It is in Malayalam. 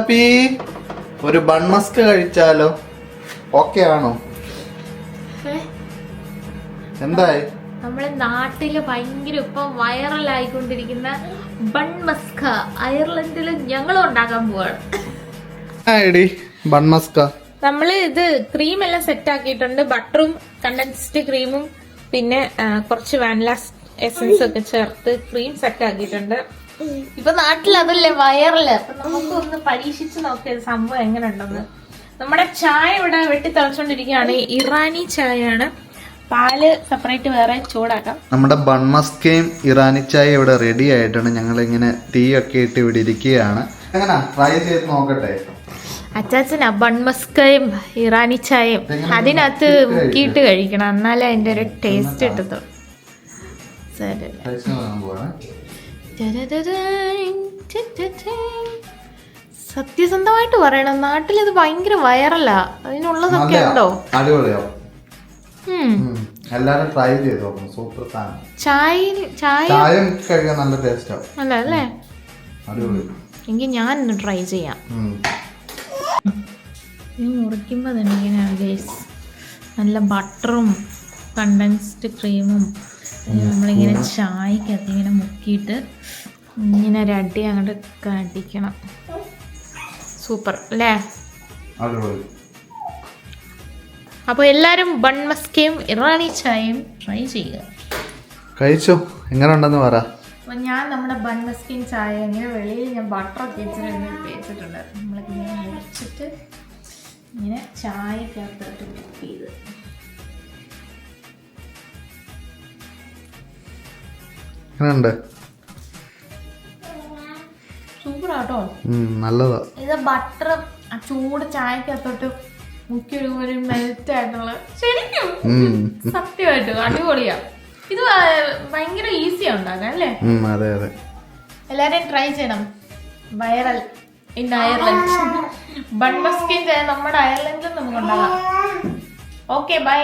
ഹാപ്പി ഒരു ബൺ മസ്ക് കഴിച്ചാലോ? ഓക്കെ ആണോ? എന്തായി? നമ്മളെ നാട്ടില് ഭയങ്കര ഇപ്പം വൈറലായിക്കൊണ്ടിരിക്കുന്ന ബൺ മസ്ക അയർലൻഡില് ഞങ്ങളും ഉണ്ടാക്കാൻ പോവാണ്. ബൺ മസ്ക നമ്മള് ഇത് ക്രീം എല്ലാം സെറ്റ് ആക്കിയിട്ടുണ്ട്. ബട്ടറും കണ്ടൻസ്ഡ് ക്രീമും പിന്നെ കുറച്ച് വാനില എസൻസ് ഒക്കെ ചേർത്ത് ക്രീം സെറ്റ് ആക്കിയിട്ടുണ്ട്. ഇപ്പൊ നാട്ടിൽ അതല്ലേ വൈറല്. അപ്പൊ നമുക്ക് ഒന്ന് പരീക്ഷിച്ച് നോക്കിയത് സംഭവം എങ്ങനെ ഉണ്ടെന്ന്. നമ്മുടെ ചായ ഇവിടെ വെട്ടി തിളച്ചോണ്ടിരിക്കുകയാണ്. ഇറാനി ചായയാണ്. പാല് സെപ്പറേറ്റ് വേറെ ചൂടാക്കാം. നമ്മുടെ ബൺ മസ്കയും ഇറാനി ചായ ഇവിടെ റെഡി ആയിട്ടാണ്. ഞങ്ങൾ ഇങ്ങനെ തീ ഒക്കെ ഇട്ട് ഇവിടെ ഇരിക്കുകയാണ്. എങ്ങനെ ട്രൈ ചെയ്ത് നോക്കട്ടെ? അച്ചാച്ചനാ ബൺ മസ്കയും ഇറാനി ചായയും അതിനകത്ത് മുക്കിയിട്ട് കഴിക്കണം, എന്നാലേ അതിന്റെ ഒരു ടേസ്റ്റ് കിട്ടത്തുള്ളൂ. സത്യസന്ധമായിട്ട് പറയണം, നാട്ടിലിത് ഭയങ്കര വൈറലാ. അതിനുള്ളതൊക്കെ ഉണ്ടോ? അടിപൊളിയാവും. എല്ലാരും ട്രൈ ചെയ്ത് നോക്കണം. സൂപ്പർ സാധനം. ചായയും കഴിക്കാൻ നല്ല ടേസ്റ്റ് ആവും. അല്ല അല്ലേ? അടിപൊളി. എങ്കിൽ ഞാൻ ഒന്ന് ട്രൈ ചെയ്യാം. ഇത് മുറിക്കുമ്പോൾ തന്നെ ഇങ്ങനെ നല്ല ബട്ടറും കണ്ടൻസ്ഡ് ക്രീമും നമ്മളിങ്ങനെ ചായക്കകത്ത് ഇങ്ങനെ മുക്കിയിട്ട് ഇങ്ങനെ ഒരു അടി അങ്ങോട്ട് കടിക്കണം. സൂപ്പർ അല്ലേ? അപ്പോൾ എല്ലാവരും ബൺ മസ്കയും ഇറാനി ചായയും ട്രൈ ചെയ്യുക. കഴിച്ചോ? എങ്ങനെ ഉണ്ടെന്ന് പറ. അപ്പോൾ ഞാൻ നമ്മുടെ ബൺ മസ്കയും ചായ ഇങ്ങനെ വെളിയിൽ ഞാൻ ബട്ടറൊക്കെ തേച്ചിട്ടുണ്ട്. നമ്മളിങ്ങനെ മുറിച്ചിട്ട് ഇങ്ങനെ ചായക്കകത്തോട്ട് മിക്സ് ചെയ്ത് സൂപ്പറാട്ടോ. നല്ലതാ. ഇത് ബട്ടർ ചൂട് ചായക്കകത്തോട്ട് മുക്കി ഒരു മെൽറ്റ് ആയിട്ടുള്ള ശരിക്കും സത്യമായിട്ടും അടിപൊളിയാ. ഇത് ഭയങ്കര ഈസിയാ ഉണ്ടാക്കാൻ അല്ലേ? അതെ അതെ. എല്ലാരും ട്രൈ ചെയ്യണം. Viral in Ireland. ബൺ മസ്കയും നമ്മുടെ അയർലൻഡിലും നമുക്ക് ഉണ്ടാകാം. Okay bye.